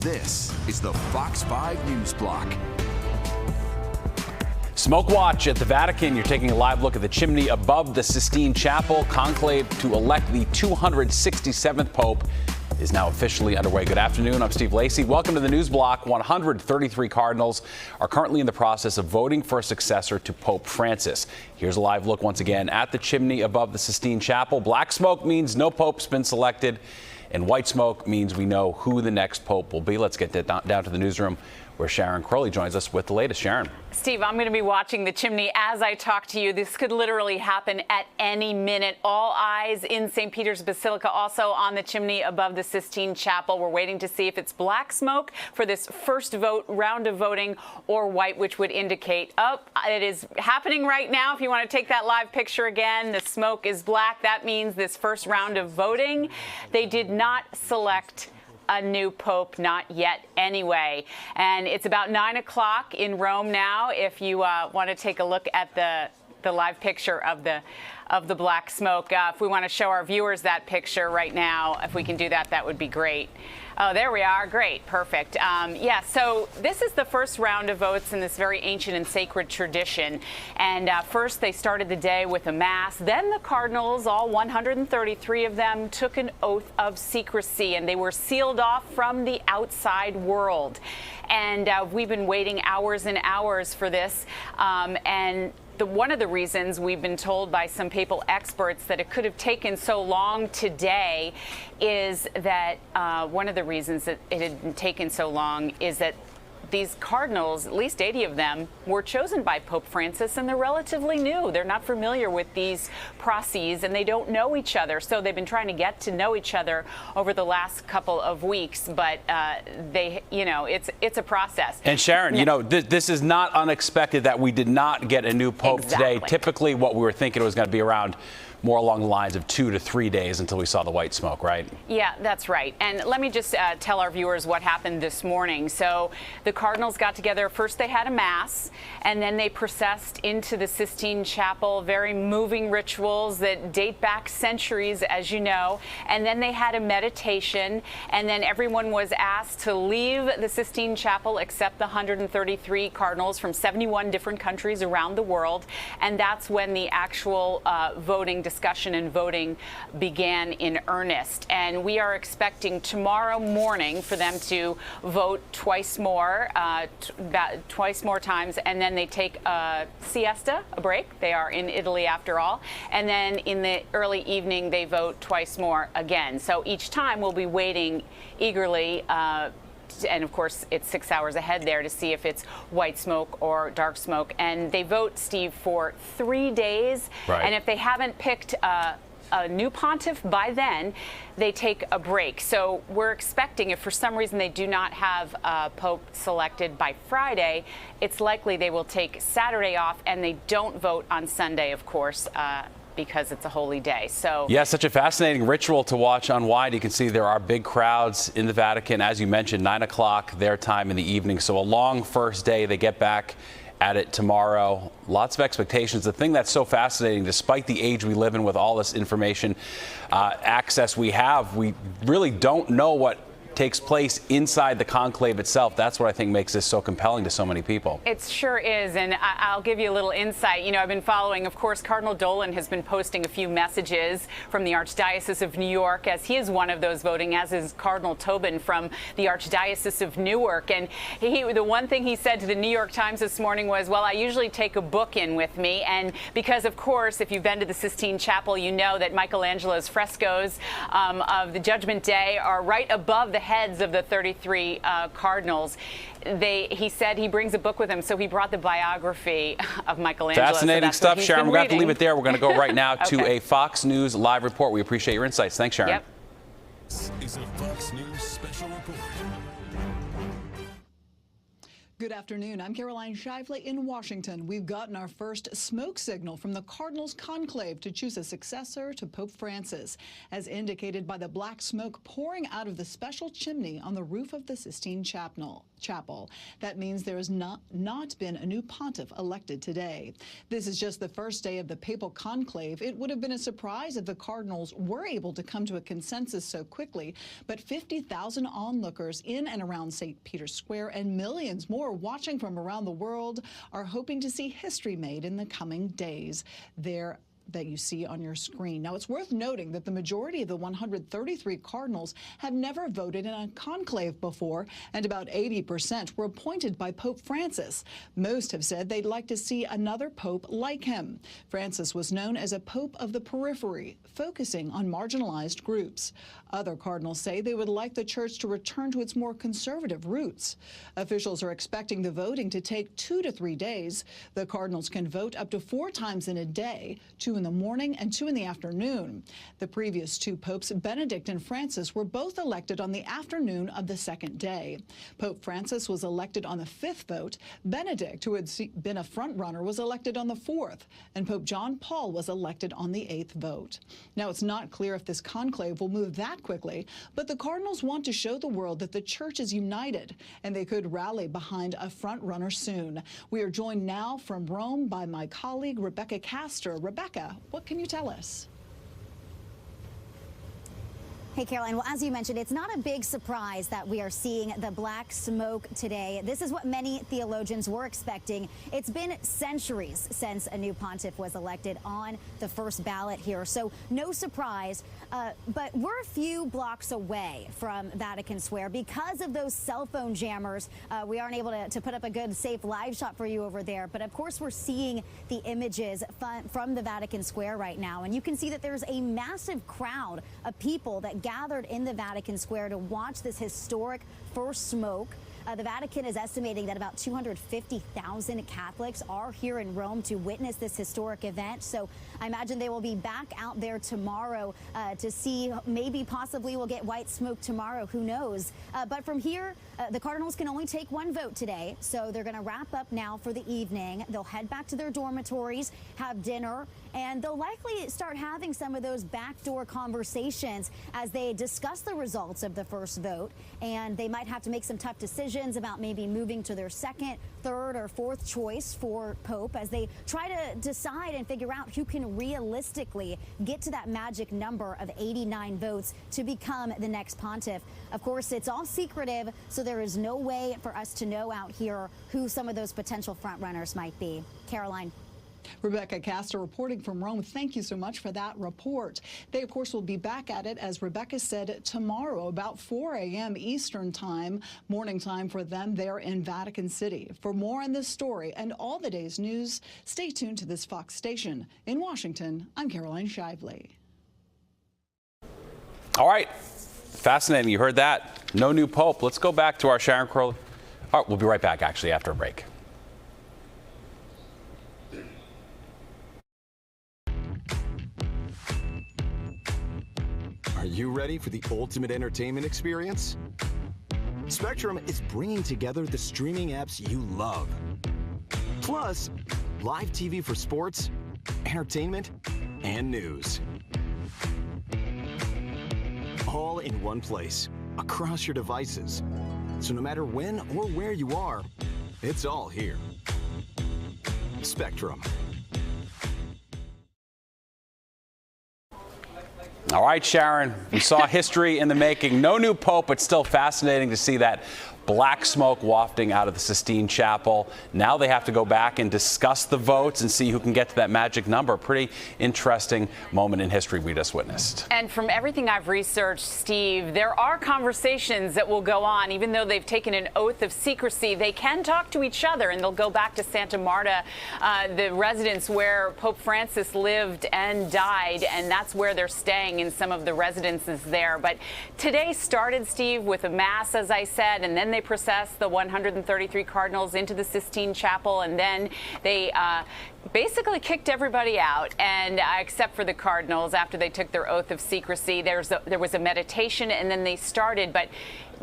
This is the Fox 5 News Block. Smoke watch at the Vatican. You're taking a live look at the chimney above the Sistine Chapel. Conclave to elect the 267th Pope is now officially underway. Good afternoon. I'm Steve Lacey. Welcome to the News Block. 133 cardinals are currently in the process of voting for a successor to Pope Francis. Here's a live look once again at the chimney above the Sistine Chapel. Black smoke means no pope's been selected, and white smoke means we know who the next pope will be. Let's get down to the newsroom where Sharon Crowley joins us with the latest. Sharon. Steve, I'm going to be watching the chimney as I talk to you. This could literally happen at any minute. All eyes in St. Peter's Basilica, also on the chimney above the Sistine Chapel. We're waiting to see if it's black smoke for this first round of voting, or white, which would indicate, it is happening right now. If you want to take that live picture again, the smoke is black. That means this first round of voting. They did not select a new pope, not yet anyway. And it's about 9 o'clock in Rome now. If you want to take a look at the live picture of the black smoke, if we want to show our viewers that picture right now, if we can do that, that would be great. Oh, there we are. Great. Perfect. Yeah, so this is the first round of votes in this very ancient and sacred tradition. And first, they started the day with a mass. Then the cardinals, all 133 of them, took an oath of secrecy, and they were sealed off from the outside world. And we've been waiting hours and hours for this. One of the reasons we've been told by some papal experts that it could have taken so long today is that one of the reasons that it had taken so long is that these cardinals, at least 80 of them, were chosen by Pope Francis, and they're relatively new. They're not familiar with these processes, and they don't know each other. So they've been trying to get to know each other over the last couple of weeks. But it's a process. And Sharon, this is not unexpected that we did not get a new pope today. Typically, what we were thinking was going to be around more along the lines of 2 to 3 days until we saw the white smoke, right? Yeah, that's right. And let me just tell our viewers what happened this morning. So the cardinals got together. First, they had a mass, and then they processed into the Sistine Chapel. Very moving rituals that date back centuries, as you know. And then they had a meditation, and then everyone was asked to leave the Sistine Chapel except the 133 cardinals from 71 different countries around the world. And that's when the actual discussion and voting began in earnest. And we are expecting tomorrow morning for them to vote twice more times, and then they take a siesta, a break. They are in Italy after all. And then in the early evening, they vote twice more again. So each time we'll be waiting eagerly, and of course, it's 6 hours ahead there to see if it's white smoke or dark smoke. And they vote, Steve, for 3 days. Right. And if they haven't picked a new pontiff by then, they take a break. So we're expecting, if for some reason they do not have a pope selected by Friday, it's likely they will take Saturday off, and they don't vote on Sunday, of course, because it's a holy day. So yeah, such a fascinating ritual to watch unwind. You can see there are big crowds in the Vatican, as you mentioned, 9 o'clock their time in the evening. So a long first day. They get back at it tomorrow. Lots of expectations. The thing that's so fascinating, despite the age we live in with all this information access we have, we really don't know what takes place inside the conclave itself. That's what I think makes this so compelling to so many people. It sure is, and I'll give you a little insight. I've been following, of course, Cardinal Dolan has been posting a few messages from the Archdiocese of New York, as he is one of those voting, as is Cardinal Tobin from the Archdiocese of Newark. And the one thing he said to the New York Times this morning was, well, I usually take a book in with me. And because, of course, if you've been to the Sistine Chapel, you know that Michelangelo's frescoes of the Judgment Day are right above the heads of the 33 cardinals. He said he brings a book with him, so he brought the biography of Michelangelo. Fascinating stuff, Sharon. We're going to have to leave it there. We're going to go right now to a Fox News live report. We appreciate your insights. Thanks, Sharon. Yep. This is a Fox News special report. Good afternoon. I'm Caroline Shively in Washington. We've gotten our first smoke signal from the Cardinals' conclave to choose a successor to Pope Francis, as indicated by the black smoke pouring out of the special chimney on the roof of the Sistine Chapel. That means there has not been a new pontiff elected today. This is just the first day of the papal conclave. It would have been a surprise if the Cardinals were able to come to a consensus so quickly, but 50,000 onlookers in and around St. Peter's Square and millions more watching from around the world are hoping to see history made in the coming days. That you see on your screen. Now, it's worth noting that the majority of the 133 cardinals have never voted in a conclave before, and about 80% were appointed by Pope Francis. Most have said they'd like to see another pope like him. Francis was known as a pope of the periphery, focusing on marginalized groups. Other cardinals say they would like the church to return to its more conservative roots. Officials are expecting the voting to take 2 to 3 days. The cardinals can vote up to 4 times in a day, 2 in the morning and 2 in the afternoon. The previous 2 popes, Benedict and Francis, were both elected on the afternoon of the second day. Pope Francis was elected on the 5th vote. Benedict, who had been a front-runner, was elected on the 4th, and Pope John Paul was elected on the 8th vote. Now, it's not clear if this conclave will move that quickly, but the cardinals want to show the world that the church is united, and they could rally behind a front-runner soon. We are joined now from Rome by my colleague, Rebecca Castor. Rebecca, what can you tell us? Hey, Caroline. Well, as you mentioned, it's not a big surprise that we are seeing the black smoke today. This is what many theologians were expecting. It's been centuries since a new pontiff was elected on the first ballot here, so no surprise. But we're a few blocks away from Vatican Square. Because of those cell phone jammers, we aren't able to put up a good, safe live shot for you over there. But of course, we're seeing the images from the Vatican Square right now, and you can see that there's a massive crowd of people that gathered in the Vatican Square to watch this historic first smoke. The Vatican is estimating that about 250,000 Catholics are here in Rome to witness this historic event. So I imagine they will be back out there tomorrow to see, maybe possibly we'll get white smoke tomorrow. Who knows? But from here, the Cardinals can only take 1 vote today. So they're going to wrap up now for the evening. They'll head back to their dormitories, have dinner, and they'll likely start having some of those backdoor conversations as they discuss the results of the first vote. And they might have to make some tough decisions about maybe moving to their second, third, or fourth choice for Pope as they try to decide and figure out who can realistically get to that magic number of 89 votes to become the next pontiff. Of course, it's all secretive, so there is no way for us to know out here who some of those potential frontrunners might be. Caroline. Rebecca Castor reporting from Rome. Thank you so much for that report. They, of course, will be back at it, as Rebecca said, tomorrow about 4 a.m. Eastern time, morning time for them there in Vatican City. For more on this story and all the day's news, stay tuned to this Fox station. In Washington, I'm Caroline Shively. All right. Fascinating. You heard that. No new pope. Let's go back to our Sharon Crowley. All right, we'll be right back, actually, after a break. Are you ready for the ultimate entertainment experience? Spectrum is bringing together the streaming apps you love. Plus, live TV for sports, entertainment, and news. All in one place, across your devices. So no matter when or where you are, it's all here. Spectrum. All right, Sharon, we saw history in the making. No new pope, but still fascinating to see that black smoke wafting out of the Sistine Chapel. Now they have to go back and discuss the votes and see who can get to that magic number. Pretty interesting moment in history we just witnessed. And from everything I've researched, Steve, there are conversations that will go on. Even though they've taken an oath of secrecy, they can talk to each other, and they'll go back to Santa Marta, the residence where Pope Francis lived and died, and that's where they're staying in some of the residences there. But today started, Steve, with a mass, as I said, and then they processed the 133 cardinals into the Sistine Chapel, and then they basically kicked everybody out, and except for the cardinals after they took their oath of secrecy. There was a meditation, and then they started. But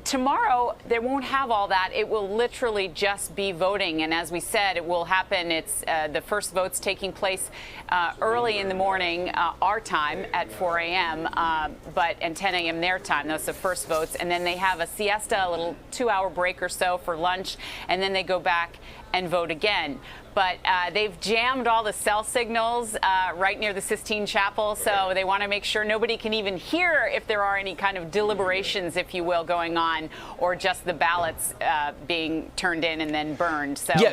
tomorrow, they won't have all that. It will literally just be voting. And as we said, it will happen. It's the first votes taking place early in the morning, our time at 4 a.m., and 10 a.m. their time. Those are the first votes. And then they have a siesta, a little 2-hour break or so for lunch. And then they go back and vote again. But they've jammed all the cell signals right near the Sistine Chapel, so they want to make sure nobody can even hear if there are any kind of deliberations, if you will, going on, or just the ballots being turned in and then burned. So, yeah,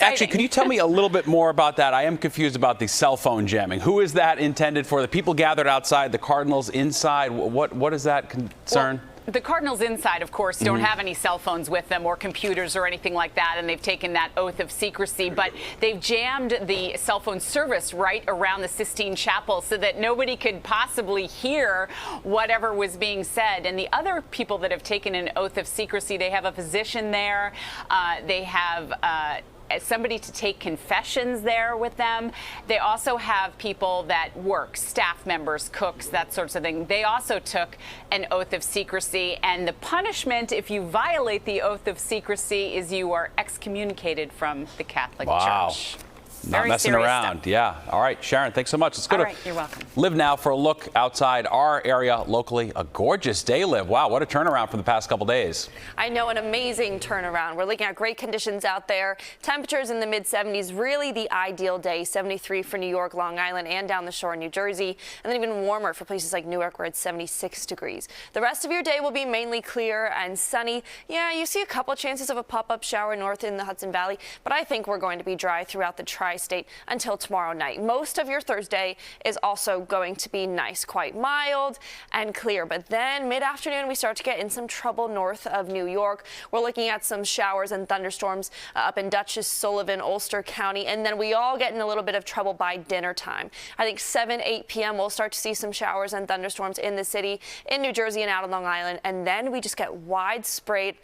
actually, could you tell me a little bit more about that? I am confused about the cell phone jamming. Who is that intended for? The people gathered outside, the Cardinals inside. What is that concern? Well, the Cardinals inside, of course, don't have any cell phones with them or computers or anything like that, and they've taken that oath of secrecy. But they've jammed the cell phone service right around the Sistine Chapel so that nobody could possibly hear whatever was being said. And the other people that have taken an oath of secrecy, they have a physician there. They have somebody to take confessions there with them. They also have people that work, staff members, cooks, that sorts of thing. They also took an oath of secrecy, and the punishment if you violate the oath of secrecy is you are excommunicated from the Catholic Church. Not messing around. Stuff. Yeah. All right, Sharon, thanks so much. Let's go to you're welcome. Liv now for a look outside our area locally. A gorgeous day, Liv. Wow, what a turnaround from the past couple days. I know, an amazing turnaround. We're looking at great conditions out there. Temperatures in the mid-70s, really the ideal day. 73 for New York, Long Island, and down the shore in New Jersey. And then even warmer for places like Newark, where it's 76 degrees. The rest of your day will be mainly clear and sunny. Yeah, you see a couple chances of a pop-up shower north in the Hudson Valley, but I think we're going to be dry throughout the tri-state until tomorrow night. Most of your Thursday is also going to be nice, quite mild and clear. But then mid-afternoon, we start to get in some trouble north of New York. We're looking at some showers and thunderstorms up in Dutchess, Sullivan, Ulster County. And then we all get in a little bit of trouble by dinner time. I think 8 p.m. we'll start to see some showers and thunderstorms in the city, in New Jersey and out on Long Island. And then we just get widespread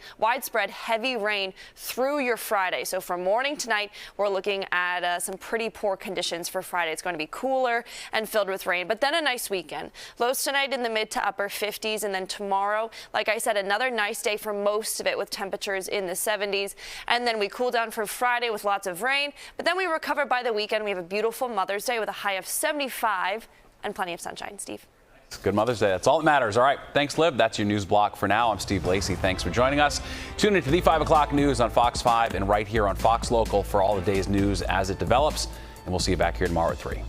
heavy rain through your Friday. So from morning to night, we're looking at some pretty poor conditions for Friday. It's going to be cooler and filled with rain, but then a nice weekend. Lows tonight in the mid to upper 50s, and then tomorrow, like I said, another nice day for most of it with temperatures in the 70s. And then we cool down for Friday with lots of rain, but then we recover by the weekend. We have a beautiful Mother's Day with a high of 75 and plenty of sunshine. Steve. Good Mother's Day. That's all that matters. All right. Thanks, Liv. That's your news block for now. I'm Steve Lacey. Thanks for joining us. Tune into the 5 o'clock news on Fox 5 and right here on Fox Local for all the day's news as it develops. And we'll see you back here tomorrow at 3.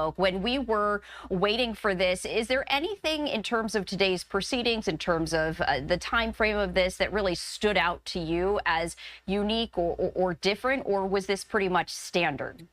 smoke. When we were waiting for this, is there anything in terms of today's proceedings, in terms of the time frame of this, that really stood out to you as unique or different, or was this pretty much standard?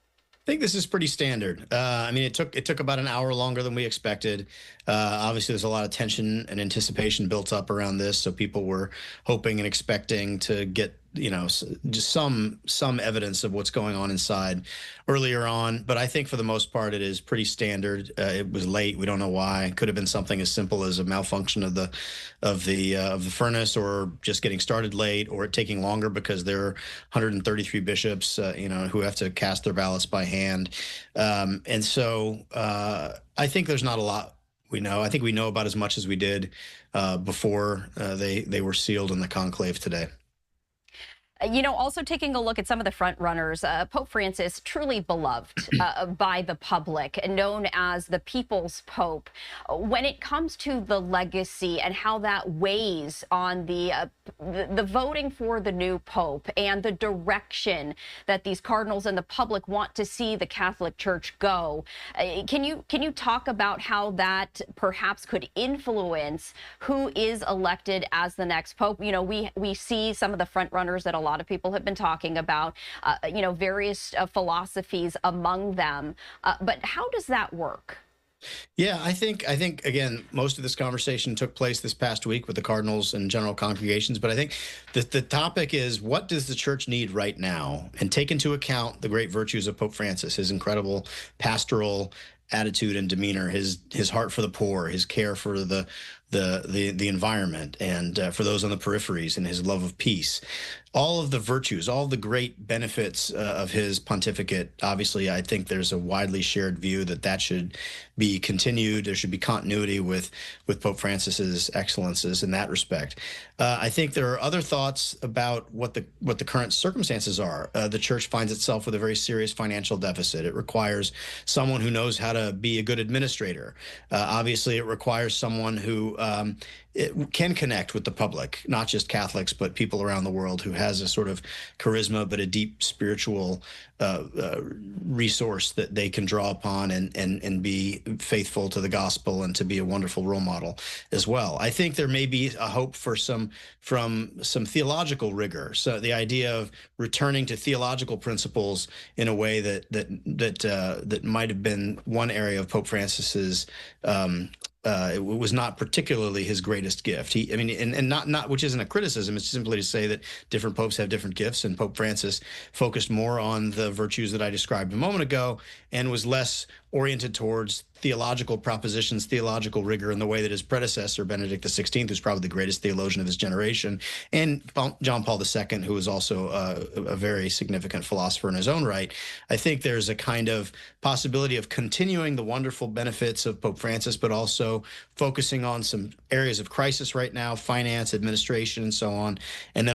I think this is pretty standard. I mean, it took about an hour longer than we expected. Obviously, there's a lot of tension and anticipation built up around this, so people were hoping and expecting to get, just some evidence of what's going on inside earlier on. But I think for the most part, it is pretty standard. It was late. We don't know why. It could have been something as simple as a malfunction of the furnace, or just getting started late, or it taking longer because there are 133 bishops, who have to cast their ballots by hand. And so I think there's not a lot we know. I think we know about as much as we did before they were sealed in the conclave today. Also taking a look at some of the front runners, Pope Francis, truly beloved by the public and known as the people's pope. When it comes to the legacy and how that weighs on the voting for the new pope and the direction that these cardinals and the public want to see the Catholic Church go, can you talk about how that perhaps could influence who is elected as the next pope? We see some of the front runners that a lot of people have been talking about, various philosophies among them. But how does that work? Yeah, I think again, most of this conversation took place this past week with the cardinals and general congregations. But I think the topic is, what does the church need right now? And take into account the great virtues of Pope Francis, his incredible pastoral attitude and demeanor, his heart for the poor, his care for the environment, and for those on the peripheries, and his love of peace. All of the virtues, all of the great benefits of his pontificate. Obviously, I think there's a widely shared view that should be continued. There should be continuity with Pope Francis's excellences in that respect. I think there are other thoughts about what the current circumstances are. The church finds itself with a very serious financial deficit. It requires someone who knows how to be a good administrator. Obviously, it requires someone who it can connect with the public, not just Catholics, but people around the world, who has a sort of charisma, but a deep spiritual resource that they can draw upon and be faithful to the gospel, and to be a wonderful role model as well. I think there may be a hope for some theological rigor. So the idea of returning to theological principles in a way that might have been one area of Pope Francis's it was not particularly his greatest gift. And not which isn't a criticism. It's simply to say that different popes have different gifts, and Pope Francis focused more on the virtues that I described a moment ago, and was less oriented towards theological propositions, theological rigor, in the way that his predecessor, Benedict XVI, who's probably the greatest theologian of his generation, and John Paul II, who was also a very significant philosopher in his own right. I think there's a kind of possibility of continuing the wonderful benefits of Pope Francis, but also focusing on some areas of crisis right now, finance, administration, and so on, and then